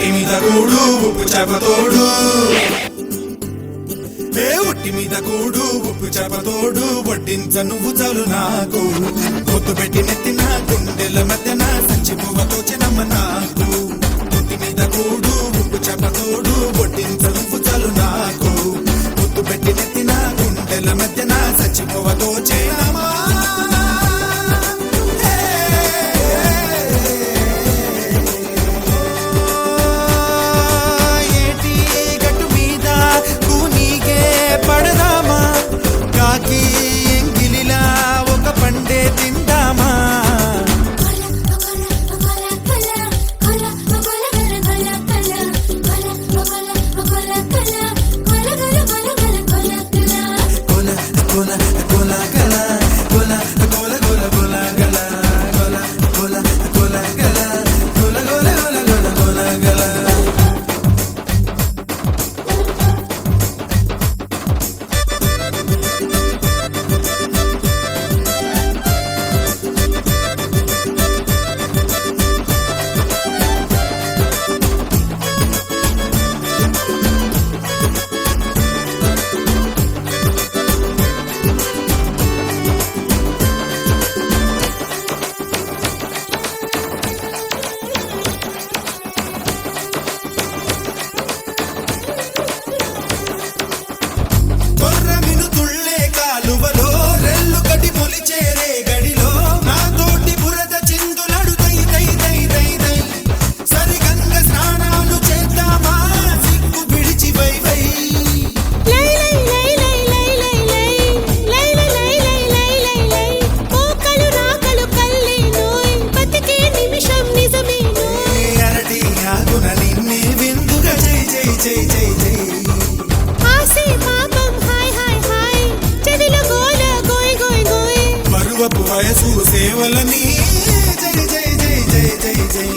ఒట్టి మీద కూడు ఉప్పు చేపతోడు ఒట్టి మీద కూడు ఉప్పు చేపతోడు వడ్డించ నువ్వు చాలు నాకు పొత్తు పెట్టి నెత్తిన గుండెల మధ్యన సంచి పువ్వతో చిన్నమ్మ నాకు ఒట్టి మీద కూడు ఉప్పు చేపతోడు వడ్డించ నువ్వు చాలు నాకు పొత్తు పెట్టి నెత్తిన గుండెల మధ్యన సంచి పువ్వతో చిన్నమ్మ వయసు సేవలని జై జై జై జై జై జై